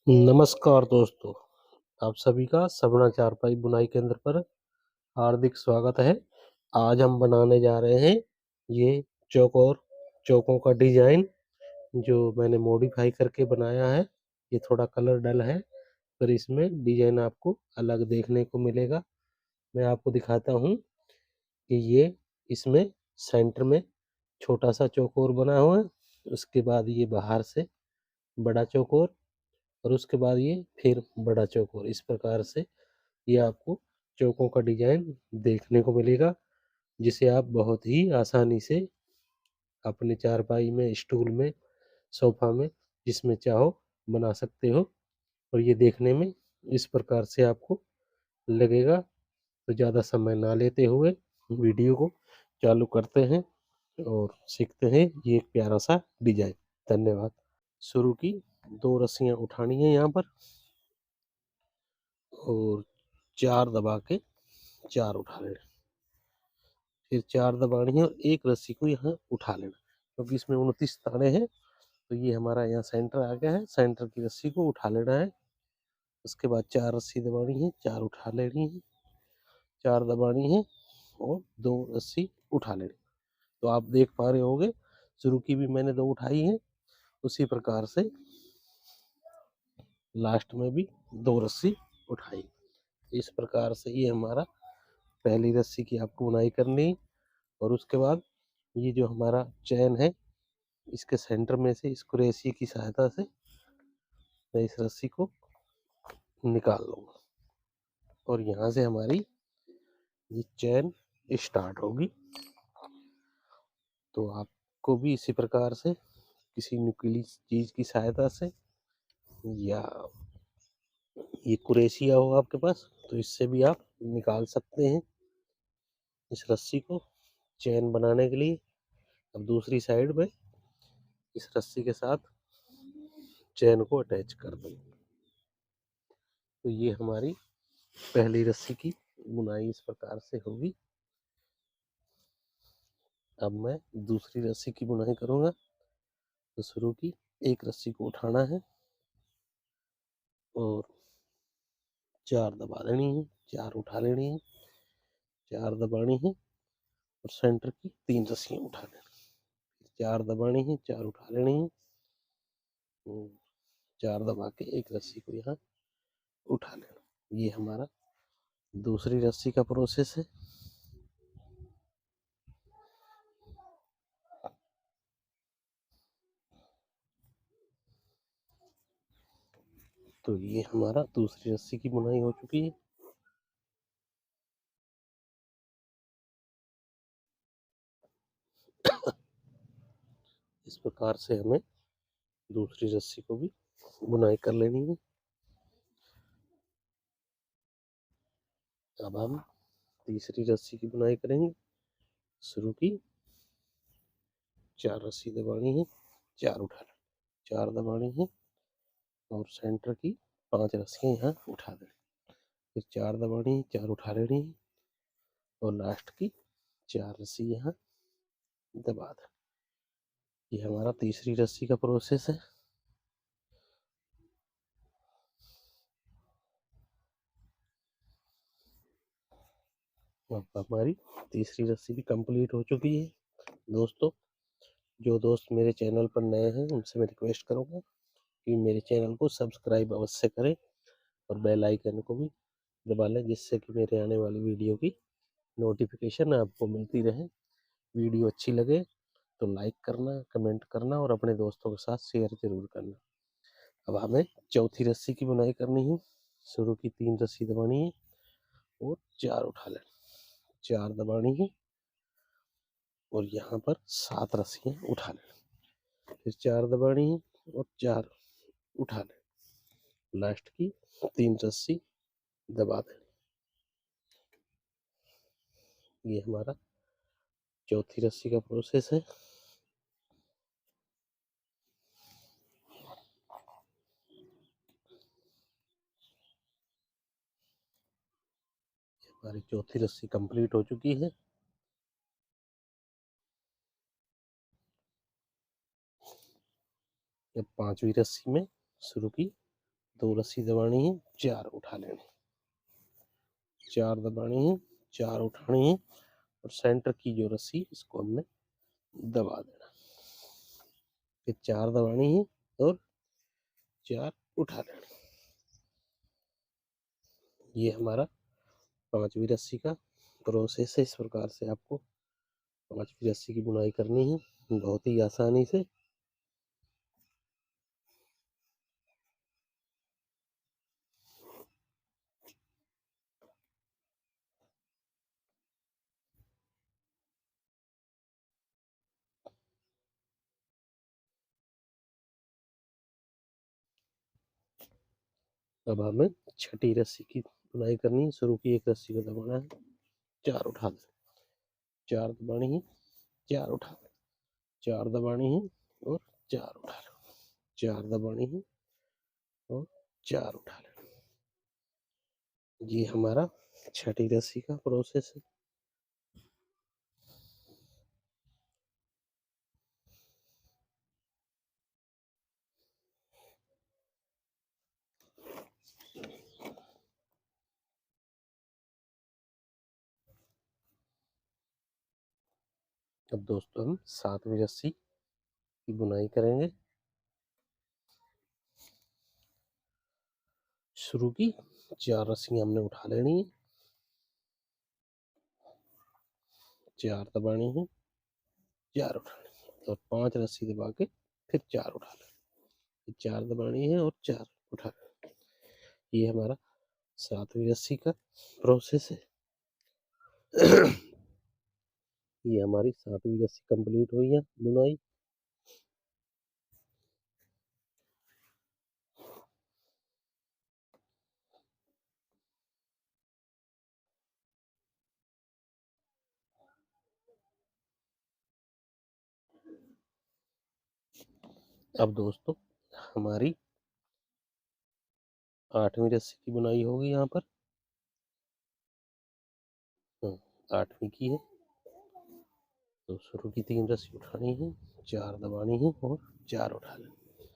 नमस्कार दोस्तों, आप सभी का सवर्ण चारपाई बुनाई केंद्र पर हार्दिक स्वागत है। आज हम बनाने जा रहे हैं ये चौकोर चौकों का डिजाइन जो मैंने मॉडिफाई करके बनाया है। ये थोड़ा कलर डल है पर इसमें डिजाइन आपको अलग देखने को मिलेगा। मैं आपको दिखाता हूँ कि ये इसमें सेंटर में छोटा सा चौकोर बना हुआ है, उसके बाद ये बाहर से बड़ा चौकोर और उसके बाद ये फिर बड़ा चौकोर। इस प्रकार से ये आपको चौकों का डिजाइन देखने को मिलेगा, जिसे आप बहुत ही आसानी से अपने चारपाई में, स्टूल में, सोफा में, जिसमें चाहो बना सकते हो। और ये देखने में इस प्रकार से आपको लगेगा। तो ज़्यादा समय ना लेते हुए वीडियो को चालू करते हैं और सीखते हैं ये एक प्यारा सा डिजाइन। धन्यवाद। शुरू की 2 रस्सियाँ उठानी है यहाँ पर और 4 दबा के 4 उठा लेना, फिर 4 दबानी है और एक रस्सी को यहाँ उठा लेना, क्योंकि इसमें 29 ताने हैं। तो ये हमारा यहाँ सेंटर आ गया है, सेंटर की रस्सी को उठा लेना है। उसके बाद 4 रस्सी दबानी है, 4 उठा लेनी है, 4 दबानी है और 2 रस्सी उठा लेनी। तो आप देख पा रहे होंगे शुरू की भी मैंने 2 उठाई है, उसी प्रकार से लास्ट में भी 2 रस्सी उठाई। इस प्रकार से ये हमारा पहली रस्सी की आपको बुनाई करनी। और उसके बाद ये जो हमारा चैन है, इसके सेंटर में से इस कुरेसी की सहायता से मैं इस रस्सी को निकाल लूंगा और यहाँ से हमारी ये चैन स्टार्ट होगी। तो आपको भी इसी प्रकार से किसी नुकीली चीज की सहायता से या ये कुरेसिया हो आपके पास तो इससे भी आप निकाल सकते हैं इस रस्सी को चैन बनाने के लिए। अब दूसरी साइड में इस रस्सी के साथ चैन को अटैच कर दें। तो ये हमारी पहली रस्सी की बुनाई इस प्रकार से होगी। अब मैं दूसरी रस्सी की बुनाई करूंगा। तो शुरू की एक रस्सी को उठाना है और 4 दबा देनी है, 4 उठा लेनी है, 4 दबानी है और सेंटर की 3 रस्सियां उठा लेनी, 4 दबानी है, 4 उठा लेनी है, 4 दबा के एक रस्सी को यहाँ उठा लेना। ये हमारा दूसरी रस्सी का प्रोसेस है। तो ये हमारा दूसरी रस्सी की बुनाई हो चुकी है। इस प्रकार से हमें दूसरी रस्सी को भी बुनाई कर लेनी है। अब हम तीसरी रस्सी की बुनाई करेंगे। शुरू की 4 रस्सी दबानी है, 4 उठा लेना, 4 दबानी है और सेंटर की 5 रस्सियां यहाँ उठा देनी, फिर 4 दबानी है, 4 उठा लेनी है और लास्ट की 4 रस्सी यहाँ दबा दें। ये हमारा तीसरी रस्सी का प्रोसेस है। अब हमारी तीसरी रस्सी भी कंप्लीट हो चुकी है। दोस्तों, जो दोस्त मेरे चैनल पर नए हैं उनसे मैं रिक्वेस्ट करूंगा कि मेरे चैनल को सब्सक्राइब अवश्य करें और बेल आइकन को भी दबा लें, जिससे कि मेरे आने वाली वीडियो की नोटिफिकेशन आपको मिलती रहे। वीडियो अच्छी लगे तो लाइक करना, कमेंट करना और अपने दोस्तों के साथ शेयर जरूर करना। अब हमें चौथी रस्सी की बुनाई करनी है। शुरू की 3 रस्सी दबानी है और 4 उठा लेना, 4 दबानी है और यहाँ पर 7 रस्सियाँ उठा लेना, फिर 4 दबानी है और 4 उठा लेना, लास्ट की 3 रस्सी दबा देना। ये हमारा चौथी रस्सी का प्रोसेस है। हमारी चौथी रस्सी कंप्लीट हो चुकी है। अब पांचवी रस्सी में शुरू की 2 रस्सी दबानी है, 4 उठा लेने, 4 दबानी है, 4 उठानी है और सेंटर की जो रस्सी इसको हमने दबा देना, फिर 4 दबानी है और 4 उठा लेना। ये हमारा 5वीं रस्सी का प्रोसेस है। इस प्रकार से आपको 5वीं रस्सी की बुनाई करनी है बहुत ही आसानी से। अब हमें 6ठी रस्सी की बुनाई करनी है। शुरू की एक रस्सी को दबाना है, 4 उठा लें, 4 दबानी है, 4 उठा लें, 4 दबानी है और 4 उठा लें, 4 दबानी है और 4 उठा लें। ये हमारा 6ठी रस्सी का प्रोसेस है। अब दोस्तों हम 7वीं रस्सी की बुनाई करेंगे। शुरू की 4 रस्सियां हमने उठा लेनी है, 4 दबानी है, 4 उठानी है और 5 रस्सी दबा के फिर 4 उठा लें, 4 दबानी है और 4 उठा लें। ये हमारा 7वीं रस्सी का प्रोसेस है। ये हमारी 7वीं रस्सी कंप्लीट हुई है बुनाई। अब दोस्तों हमारी 8वीं रस्सी की बुनाई होगी। यहाँ पर 8वीं की है तो शुरू की 3 रस्सी उठानी है, 4 दबानी है और 4 उठा लेनी।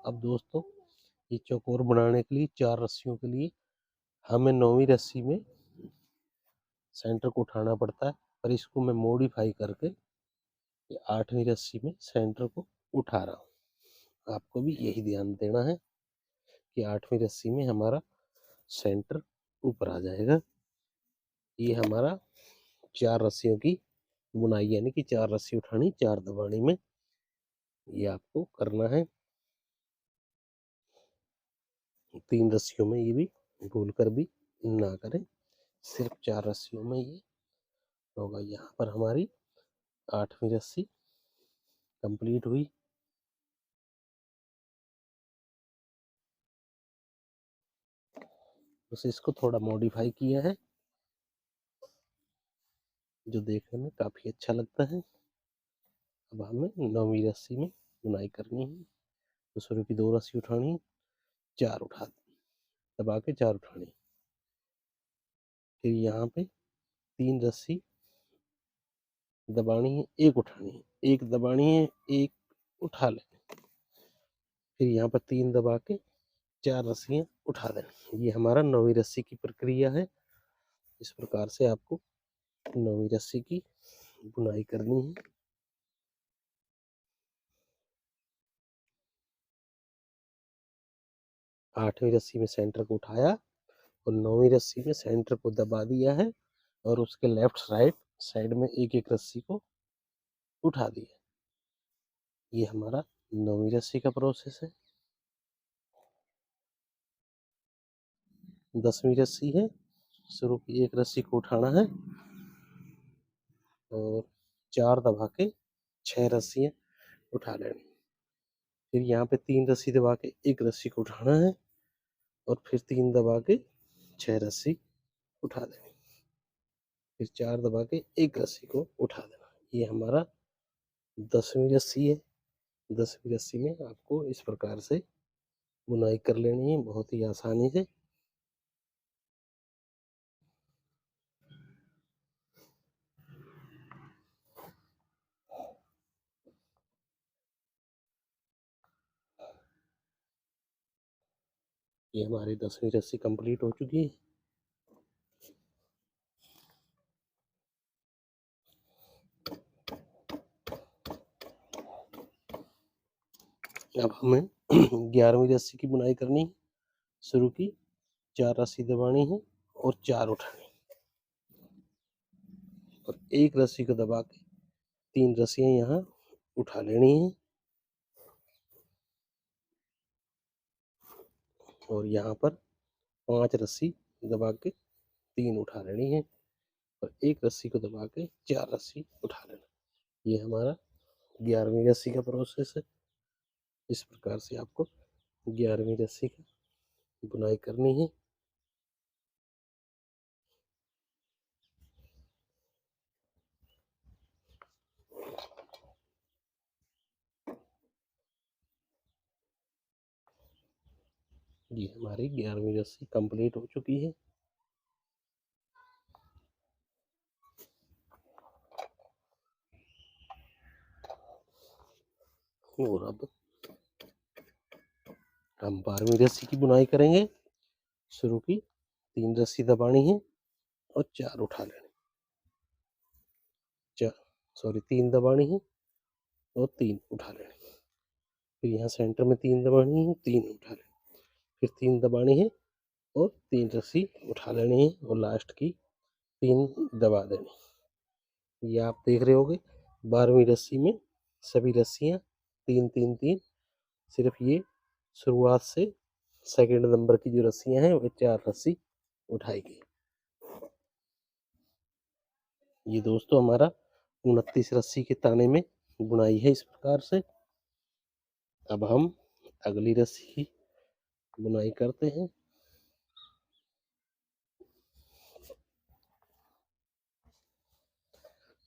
अब दोस्तों ये चौकोर बनाने के लिए 4 रस्सियों के लिए हमें 9वीं रस्सी में सेंटर को उठाना पड़ता है, पर इसको मैं मॉडिफाई करके 8वीं रस्सी में सेंटर को उठा रहा हूँ। आपको भी यही ध्यान देना है कि 8वीं रस्सी में हमारा सेंटर ऊपर आ जाएगा। ये हमारा 4 रस्सियों की बुनाई, यानी कि 4 रस्सी उठानी, 4 दबानी में ये आपको करना है। 3 रस्सियों में ये भी भूल कर भी ना करें, सिर्फ 4 रस्सियों में ये होगा। यहाँ पर हमारी 8वीं रस्सी कंप्लीट हुई। बस इसको थोड़ा मॉडिफाई किया है जो देखने में काफ़ी अच्छा लगता है। अब हमें 9वीं रस्सी में बुनाई करनी है तो शुरू की 2 रस्सी उठानी, 4 उठा दबा के 4 उठानी, फिर यहाँ पे 3 रस्सी दबानी है, 1 उठानी है, 1 दबानी है, 1 उठा लें, फिर यहाँ पर 3 दबा के 4 रस्सियाँ उठा दें। ये हमारा 9वीं रस्सी की प्रक्रिया है। इस प्रकार से आपको 9वीं रस्सी की बुनाई करनी है। 8वीं रस्सी में सेंटर को उठाया और 9वीं रस्सी में सेंटर को दबा दिया है और उसके लेफ्ट राइट साइड में एक एक रस्सी को उठा दिया। ये हमारा 9वीं रस्सी का प्रोसेस है। 10वीं रस्सी है, शुरू की एक रस्सी को उठाना है और 4 दबा के 6 रस्सियाँ उठा लेनी, फिर यहाँ पे 3 रस्सी दबा के एक रस्सी को उठाना है और फिर 3 दबा के 6 रस्सी उठा देनी, फिर 4 दबा के एक रस्सी को उठा देना। ये हमारा 10वीं रस्सी है। 10वीं रस्सी में आपको इस प्रकार से बुनाई कर लेनी है बहुत ही आसानी से। ये हमारी 10वीं रस्सी कंप्लीट हो चुकी है। अब हमें 11वीं रस्सी की बुनाई करनी है। शुरू की 4 रस्सी दबानी है और 4 उठानी और एक रस्सी को दबा के 3 रस्सियां यहाँ उठा लेनी है और यहाँ पर 5 रस्सी दबा के 3 उठा लेनी है और एक रस्सी को दबा के 4 रस्सी उठा लेना। ये हमारा 11वीं रस्सी का प्रोसेस है। इस प्रकार से आपको 11वीं रस्सी की बुनाई करनी है। ये हमारी 11वीं रस्सी कंप्लीट हो चुकी है। और अब हम 12वीं रस्सी की बुनाई करेंगे। शुरू की 3 रस्सी दबानी है और 4 उठा लेने। 3 दबानी है और 3 उठा लेने। फिर यहाँ सेंटर में 3 दबानी है, 3 उठा लेने। फिर 3 दबानी है और 3 रस्सी उठा लेनी है और लास्ट की 3 दबा देनी। ये आप देख रहे होगे 12वीं रस्सी में सभी रस्सियाँ 3 3 3, सिर्फ ये शुरुआत से सेकंड नंबर की जो रस्सियाँ हैं वो 4 रस्सी उठाई गई। ये दोस्तों हमारा 29 रस्सी के ताने में बुनाई है इस प्रकार से। अब हम अगली रस्सी की बुनाई करते हैं।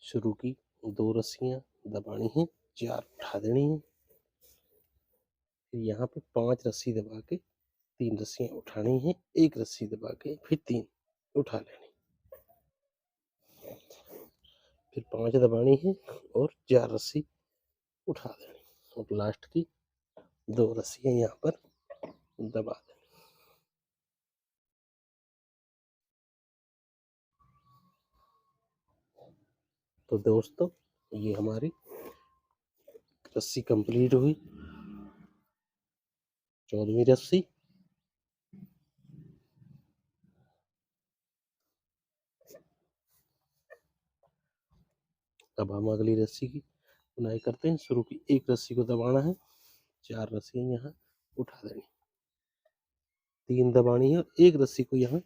शुरू की 2 रस्सियां दबानी है, 4 उठा देनी है। फिर यहाँ पे 5 रस्सी दबा के 3 रस्सियां उठानी है, एक रस्सी दबा के फिर 3 उठा लेनी। फिर 5 दबानी है और 4 रस्सी उठा देनी और लास्ट की 2 रस्सियां यहाँ पर दबा देनी। तो दोस्तों ये हमारी रस्सी कंप्लीट हुई। 14वीं रस्सी। अब हम अगली रस्सी की बुनाई करते हैं। शुरू की 1 रस्सी को दबाना है, 4 रस्सियां यहाँ उठा देनी, 3 दबानी है और एक रस्सी को यहाँ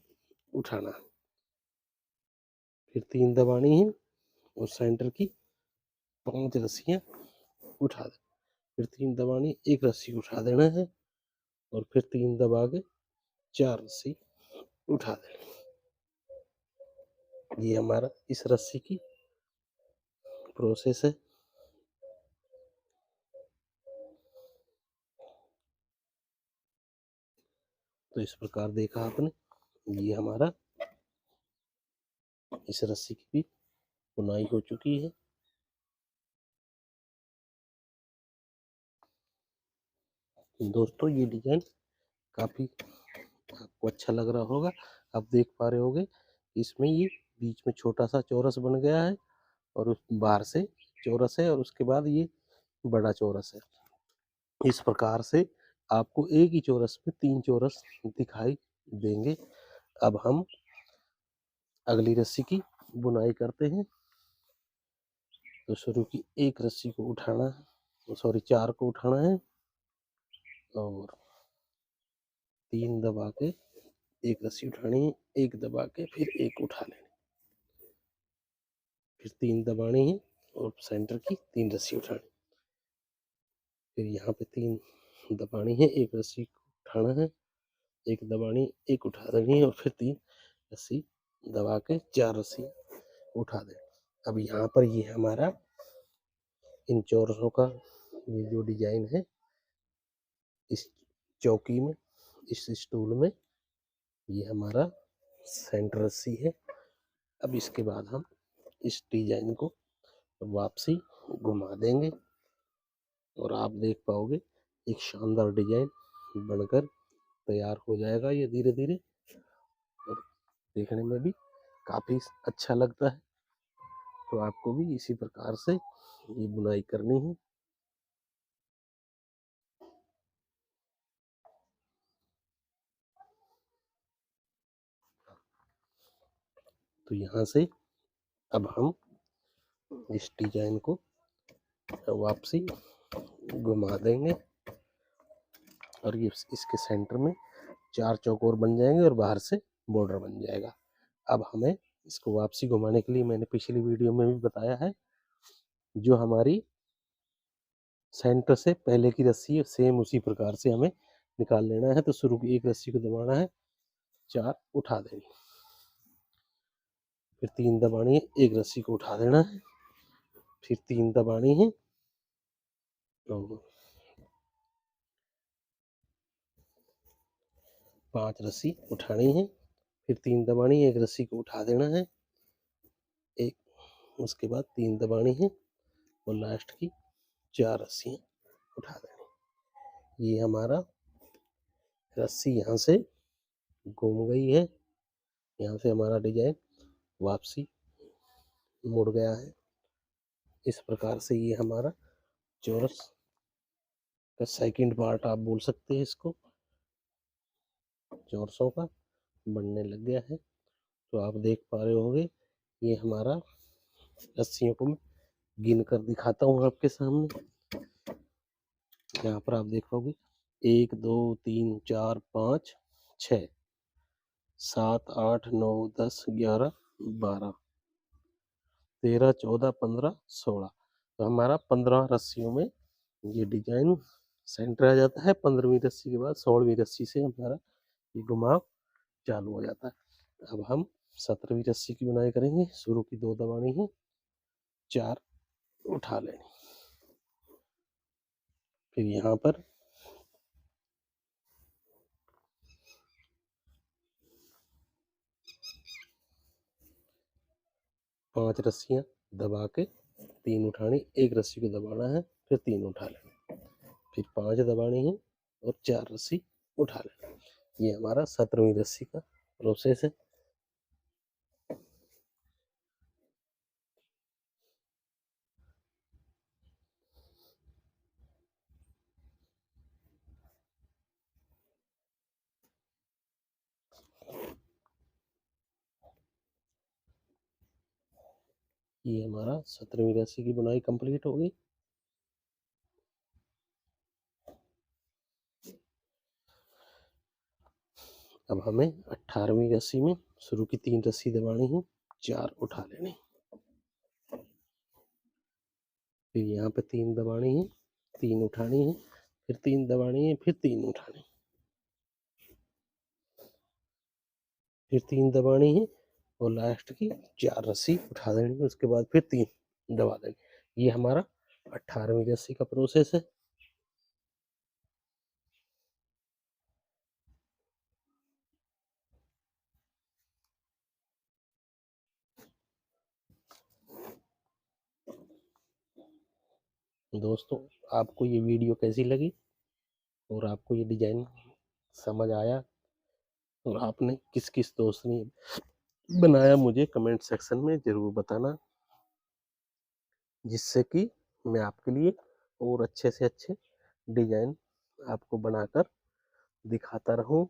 उठाना है। फिर 3 दबानी है और सेंटर की 5 रस्सियां उठा दें। फिर 3 दबानी, एक रस्सी उठा देना है और फिर 3 दबा के 4 रस्सी उठा देनी। ये हमारा इस रस्सी की प्रोसेस है। तो इस प्रकार देखा आपने, ये हमारा इस रस्सी की भी बुनाई हो चुकी है। दोस्तों ये डिजाइन काफी आपको अच्छा लग रहा होगा। आप देख पा रहे होगे इसमें ये बीच में छोटा सा चौरस बन गया है और उस बाहर से चौरस है और उसके बाद ये बड़ा चौरस है। इस प्रकार से आपको एक ही चौरस में 3 चौरस दिखाई देंगे। अब हम अगली रस्सी की बुनाई करते हैं। तो शुरू की 1 रस्सी को उठाना है, 4 को उठाना है और 3 दबा के 1 रस्सी उठानी है, 1 दबा के फिर 1 उठा लेनी, फिर 3 दबानी है और सेंटर की 3 रस्सी उठानी। फिर यहाँ पे 3 दबानी है, 1 रस्सी को उठाना है, 1 दबानी, 1 उठा देनी है और फिर 3 रस्सी दबा के 4 रस्सी उठा दें। अब यहाँ पर ये हमारा इन चौरसों का ये जो डिजाइन है इस चौकी में, इस स्टूल में, ये हमारा सेंटर रस्सी है। अब इसके बाद हम इस डिजाइन को वापसी घुमा देंगे और आप देख पाओगे एक शानदार डिजाइन बनकर तैयार हो जाएगा ये धीरे धीरे, और देखने में भी काफ़ी अच्छा लगता है। तो आपको भी इसी प्रकार से ये बुनाई करनी है। तो यहाँ से अब हम इस डिजाइन को वापसी घुमा देंगे, और ये इसके सेंटर में 4 चौकोर बन जाएंगे और बाहर से बॉर्डर बन जाएगा। अब हमें इसको वापसी घुमाने के लिए मैंने पिछली वीडियो में भी बताया है, जो हमारी सेंटर से पहले की रस्सी है सेम उसी प्रकार से हमें निकाल लेना है। तो शुरू की एक रस्सी को दबाना है, 4 उठा देनी, फिर 3 दबानी है, एक रस्सी को उठा देना है, फिर 3 दबानी है, और 5 रस्सी उठानी है, फिर 3 दबानी है, एक रस्सी को उठा देना है, एक, उसके बाद 3 दबानी है, और लास्ट की 4 रस्सियाँ उठा देनी। ये हमारा रस्सी यहाँ से घूम गई है, यहाँ से हमारा डिजाइन वापसी मुड़ गया है। इस प्रकार से ये हमारा चौरस का सेकंड पार्ट आप बोल सकते हैं, इसको चौरसों का बनने लग गया है। तो आप देख पा रहे होंगे, ये हमारा रस्सियों को मैं गिन कर दिखाता हूँ आपके सामने। यहाँ पर आप देख पाओगे 1 2 3 4 5 6 7 8 9 10 11 12 13 14 15 16। तो हमारा 15 रस्सियों में ये डिजाइन सेंटर आ जाता है। 15वीं रस्सी के बाद 16वीं रस्सी से हमारा ये घुमाव चालू हो जाता है। अब हम 17वीं रस्सी की बुनाई करेंगे। शुरू की 2 दबानी है, 4 उठा लेनी, फिर यहाँ पर 5 रस्सियाँ दबा के 3 उठानी, एक रस्सी को दबाना है, फिर 3 उठा लेना, फिर 5 दबानी है और 4 रस्सी उठा लेना। ये हमारा 17वीं रस्सी का प्रोसेस है। ये हमारा 17वीं रस्सी की बुनाई कंप्लीट हो गई। अब हमें 18वीं रस्सी में शुरू की 3 रस्सी दबानी है, 4 उठा लेनी, फिर यहाँ पे 3 दबानी है, 3 उठानी है, फिर 3 दबानी है, फिर 3 उठानी, फिर 3 दबानी है, और लास्ट की 4 रस्सी उठा देनी है। उसके बाद फिर 3 दबा देनी। ये हमारा 18वीं रस्सी का प्रोसेस है। दोस्तों, आपको ये वीडियो कैसी लगी और आपको ये डिजाइन समझ आया, और आपने किस किस दोस्त ने बनाया, मुझे कमेंट सेक्शन में ज़रूर बताना, जिससे कि मैं आपके लिए और अच्छे से अच्छे डिजाइन आपको बनाकर दिखाता रहूं।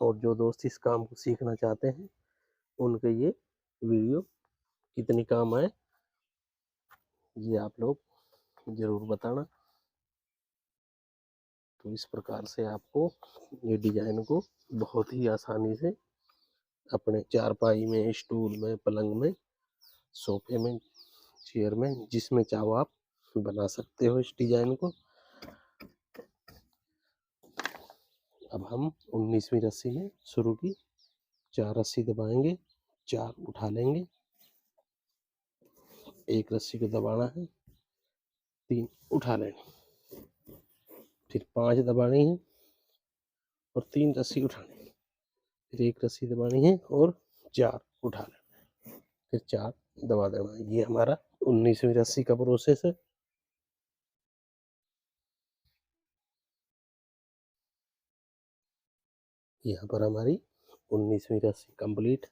और जो दोस्त इस काम को सीखना चाहते हैं, उनके ये वीडियो कितनी काम आए, ये आप लोग ज़रूर बताना। तो इस प्रकार से आपको ये डिजाइन को बहुत ही आसानी से अपने चारपाई में, स्टूल में, पलंग में, सोफे में, चेयर में, जिसमें चाहो आप बना सकते हो इस डिजाइन को। अब हम 19वीं रस्सी में शुरू की 4 रस्सी दबाएंगे, 4 उठा लेंगे, एक रस्सी को दबाना है, 3 उठा लेनी, फिर 5 दबानी है और 3 रस्सी उठानी है, फिर एक रस्सी दबानी है और 4 उठा लेना, फिर 4 दबा देना। ये हमारा 19वीं रस्सी का प्रोसेस है। यहाँ पर हमारी 19वीं रस्सी कंप्लीट।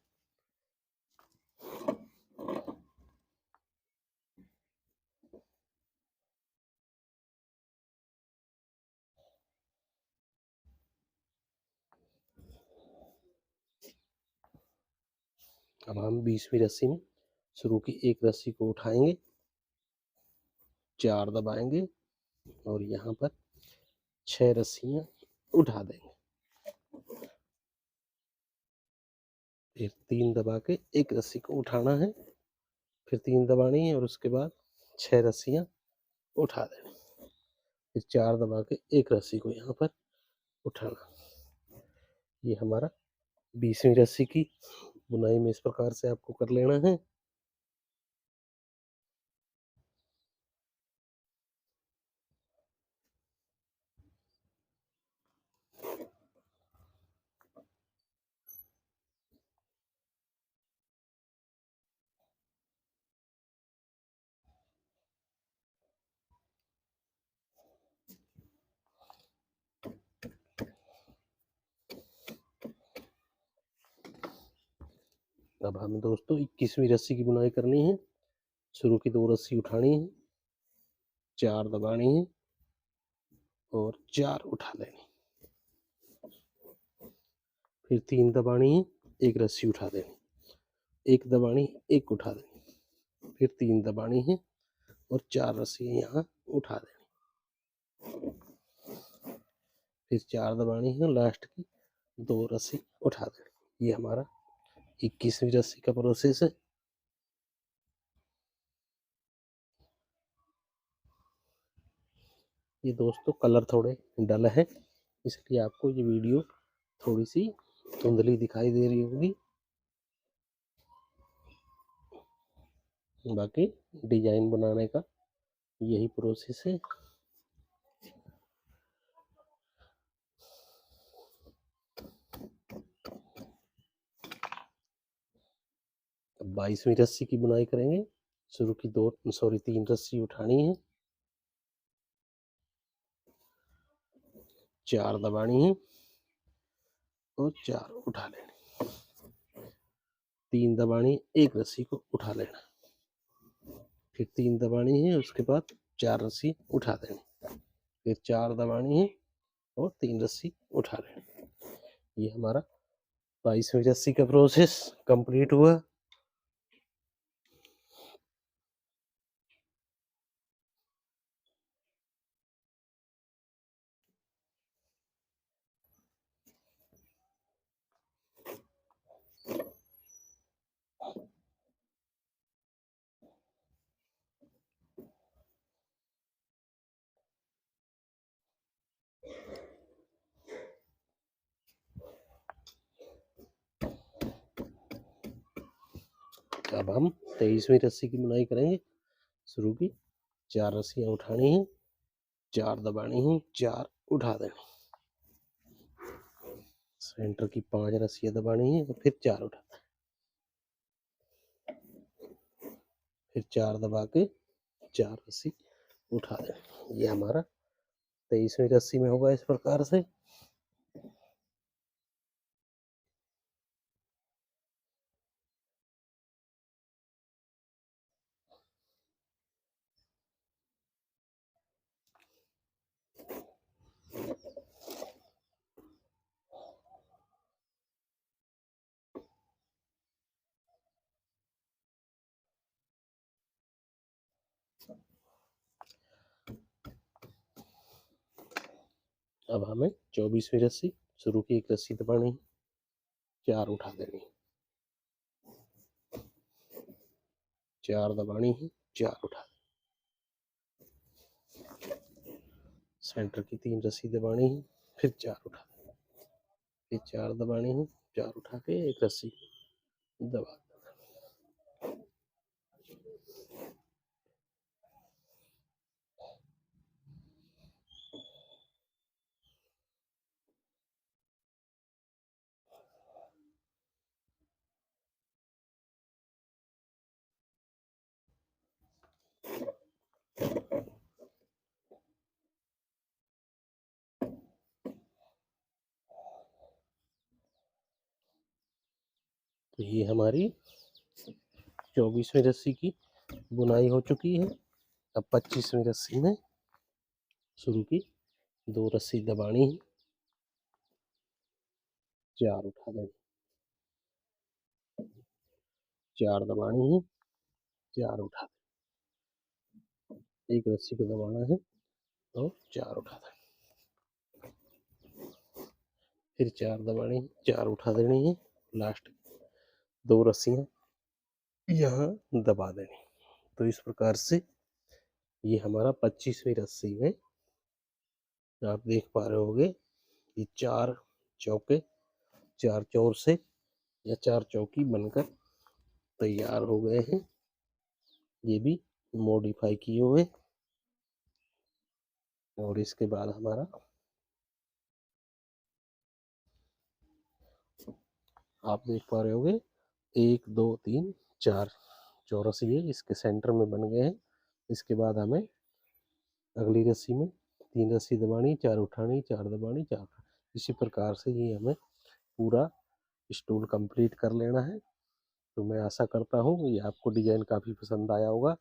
अब हम 20वीं रस्सी में शुरू की एक रस्सी को उठाएंगे, 4 दबाएंगे और यहाँ पर 6 रस्सियाँ उठा देंगे। फिर 3 दबा के एक रस्सी को उठाना है, फिर 3 दबानी है और उसके बाद 6 रस्सियाँ उठा देनी। फिर 4 दबा के एक रस्सी को यहाँ पर उठाना। ये हमारा 20वीं रस्सी की बुनाई में इस प्रकार से आपको कर लेना है। अब हमें दोस्तों 21वीं रस्सी की बुनाई करनी है। शुरू की 2 रस्सी उठानी है, 4 दबानी है और 4 उठा लेनी। फिर 3 दबानी है, एक रस्सी उठा देनी, 1 दबानी, 1 उठा देनी, फिर 3 दबानी है और 4 रस्सी यहाँ उठा देनी। फिर 4 दबानी है, लास्ट की 2 रस्सी उठा देनी। ये हमारा 21वीं रस्सी का प्रोसेस है। ये दोस्तों कलर थोड़े डल है, इसलिए आपको ये वीडियो थोड़ी सी धुंधली दिखाई दे रही होगी। बाकी डिजाइन बनाने का यही प्रोसेस है। अब 22वीं रस्सी की बुनाई करेंगे। शुरू की 3 रस्सी उठानी है, 4 दबानी है और 4 उठा लेनी। 3 दबानी, एक रस्सी को उठा लेना, फिर 3 दबानी है, उसके बाद 4 रस्सी उठा देनी, फिर 4 दबानी है और 3 रस्सी उठा लेनी। ये हमारा 22वीं रस्सी का प्रोसेस कंप्लीट हुआ। अब हम 23वीं रस्सी की बुनाई करेंगे। शुरू की 4 रस्सियाँ उठानी है, 4 दबानी है, 4 उठा देनी, सेंटर की 5 रस्सियाँ दबानी है और फिर 4 उठा, फिर 4 दबा के 4 रस्सी उठा देनी। ये हमारा 23वीं रस्सी में होगा इस प्रकार से। अब हमें 24वीं रस्सी, शुरू की एक रस्सी दबानी है, 4 उठा देनी, 4 दबानी है, 4 उठा देनी, सेंटर की 3 रस्सी दबानी है, फिर 4 उठा देनी, फिर 4 दबानी है, 4 उठा के एक रस्सी दबा। तो ये हमारी 24वीं रस्सी की बुनाई हो चुकी है। अब 25वीं रस्सी में शुरू की 2 रस्सी दबानी है, 4 उठा देनी, 4 दबानी है, 4 उठा देनी, 1 रस्सी को दबाना है और 4 उठा देनी, फिर 4 दबानी है, 4 उठा देनी है, लास्ट 2 रस्सियाँ यहाँ दबा देनी। तो इस प्रकार से ये हमारा 25वीं रस्सी में आप देख पा रहे होंगे कि 4 चौके 4 चौर से या 4 चौकी बनकर तैयार हो गए हैं। ये भी मॉडिफाई किए हुए और इसके बाद हमारा आप देख पा रहे होंगे 1 2 3 4 चौरस ये इसके सेंटर में बन गए हैं। इसके बाद हमें अगली रस्सी में 3 रस्सी दबानी, 4 उठानी, 4 दबानी, 4 उठानी। इसी प्रकार से ये हमें पूरा स्टूल कंप्लीट कर लेना है। तो मैं आशा करता हूँ ये आपको डिज़ाइन काफ़ी पसंद आया होगा।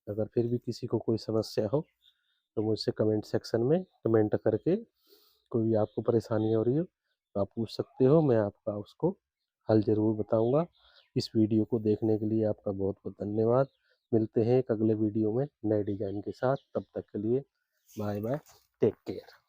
अगर फिर भी किसी को कोई समस्या हो तो मुझसे कमेंट सेक्शन में कमेंट करके कोई भी आपको परेशानी हो रही हो तो आप पूछ सकते हो, मैं आपका उसको हल ज़रूर बताऊंगा। इस वीडियो को देखने के लिए आपका बहुत बहुत धन्यवाद। मिलते हैं एक अगले वीडियो में नए डिज़ाइन के साथ। तब तक के लिए बाय बाय, टेक केयर।